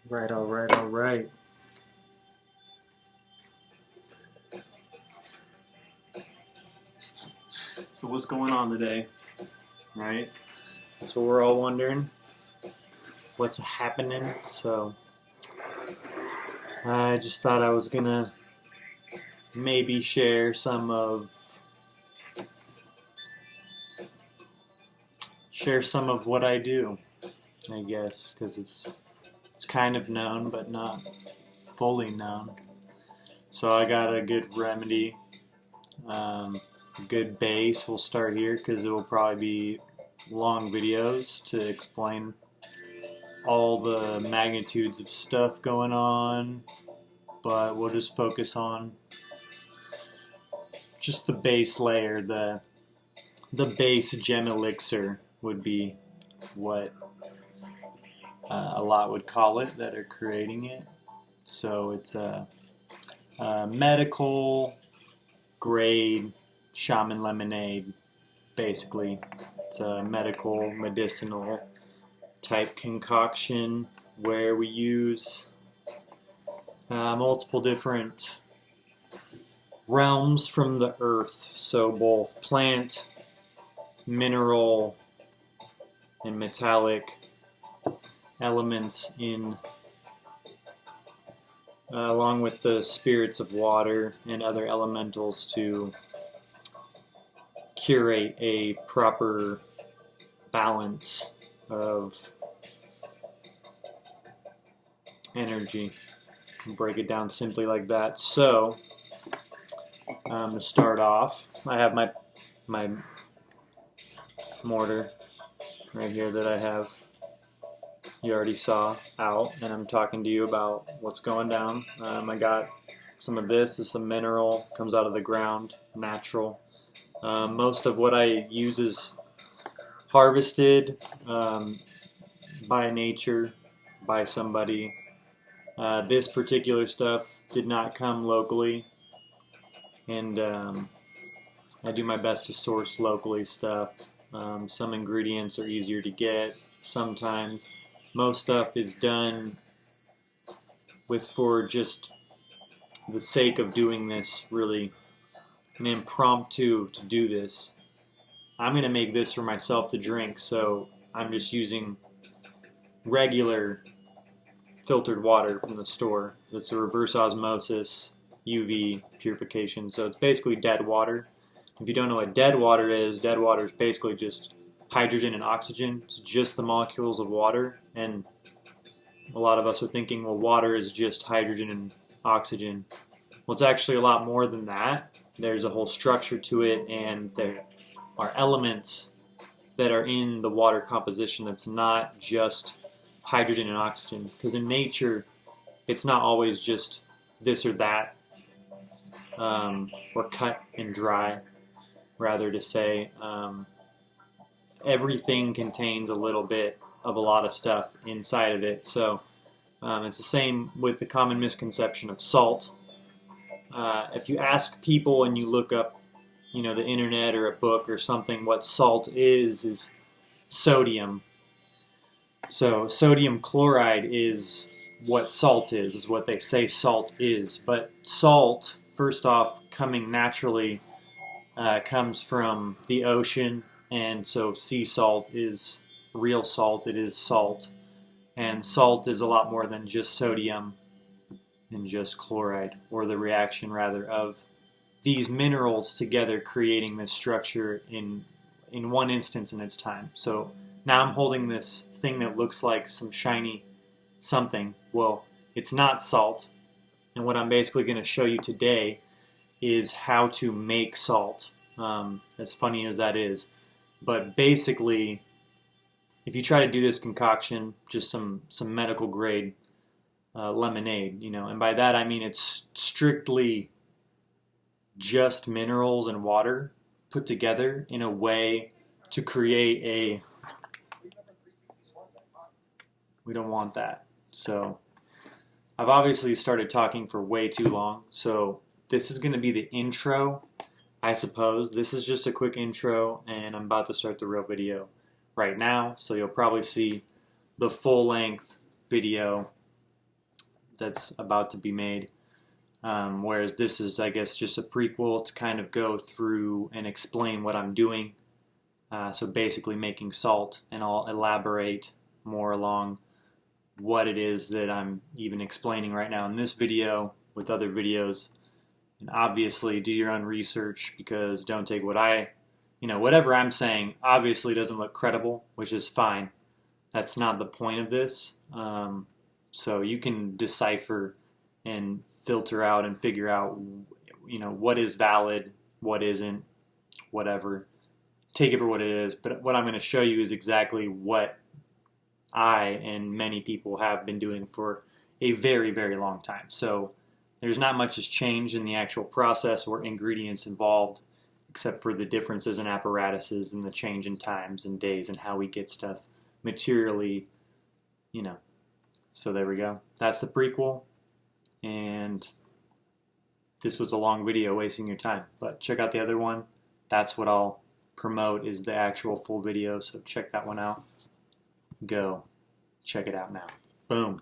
Right, all right, all right. So what's going on today, right? That's what we're all wondering. What's happening? So I just thought I was gonna maybe share some of what I do, I guess, because it's kind of known but not fully known. So I got a good remedy, good base. We'll start here because it will probably be long videos to explain all the magnitudes of stuff going on, but we'll just focus on just the base layer. The base gem ELiXER would be what a lot would call it that are creating it. So it's a medical grade shaman lemonade, basically. It's a medical medicinal type concoction where we use multiple different realms from the earth, so both plant, mineral, and metallic elements in along with the spirits of water and other elementals to curate a proper balance of energy. Break it down simply like that. So to start off, I have my mortar right here that I have. You already saw out, and I'm talking to you about what's going down. I got some of this. This is some mineral, comes out of the ground, natural. Most of what I use is harvested by nature, by somebody. This particular stuff did not come locally, and I do my best to source locally stuff. Some ingredients are easier to get sometimes. Most stuff is done for just the sake of doing this, really an impromptu to do this. I'm going to make this for myself to drink, so I'm just using regular filtered water from the store. It's a reverse osmosis UV purification, so it's basically dead water. If you don't know what dead water is basically just hydrogen and oxygen. It's just the molecules of water, and a lot of us are thinking, well, water is just hydrogen and oxygen. Well, it's actually a lot more than that. There's a whole structure to it, and there are elements that are in the water composition that's not just hydrogen and oxygen, because in nature it's not always just this or that, or cut and dry, rather to say. Everything contains a little bit of a lot of stuff inside of it. So it's the same with the common misconception of salt. If you ask people and you look up, the internet or a book or something, what salt is sodium. So sodium chloride is what salt is what they say salt is. But salt, first off, coming naturally, comes from the ocean. And so sea salt is real salt, it is salt. And salt is a lot more than just sodium and just chloride, or the reaction rather of these minerals together creating this structure in one instance in its time. So now I'm holding this thing that looks like some shiny something. Well, it's not salt. And what I'm basically going to show you today is how to make salt, as funny as that is. But basically, if you try to do this concoction, just some medical grade lemonade, and by that I mean it's strictly just minerals and water put together in a way to create we don't want that. So I've obviously started talking for way too long, so this is going to be the intro, I suppose. This is just a quick intro, and I'm about to start the real video right now, so you'll probably see the full-length video that's about to be made. Whereas this is, I guess, just a prequel to kind of go through and explain what I'm doing. So basically making salt, and I'll elaborate more along what it is that I'm even explaining right now in this video with other videos. And obviously do your own research, because don't take whatever I'm saying obviously doesn't look credible, which is fine. That's not the point of this. So you can decipher and filter out and figure out, what is valid, what isn't, whatever. Take it for what it is. But what I'm going to show you is exactly what I and many people have been doing for a very, very long time. So there's not much has changed in the actual process or ingredients involved, except for the differences in apparatuses and the change in times and days and how we get stuff materially, So there we go. That's the prequel. And this was a long video wasting your time. But check out the other one. That's what I'll promote, is the actual full video. So check that one out. Go. Check it out now. Boom.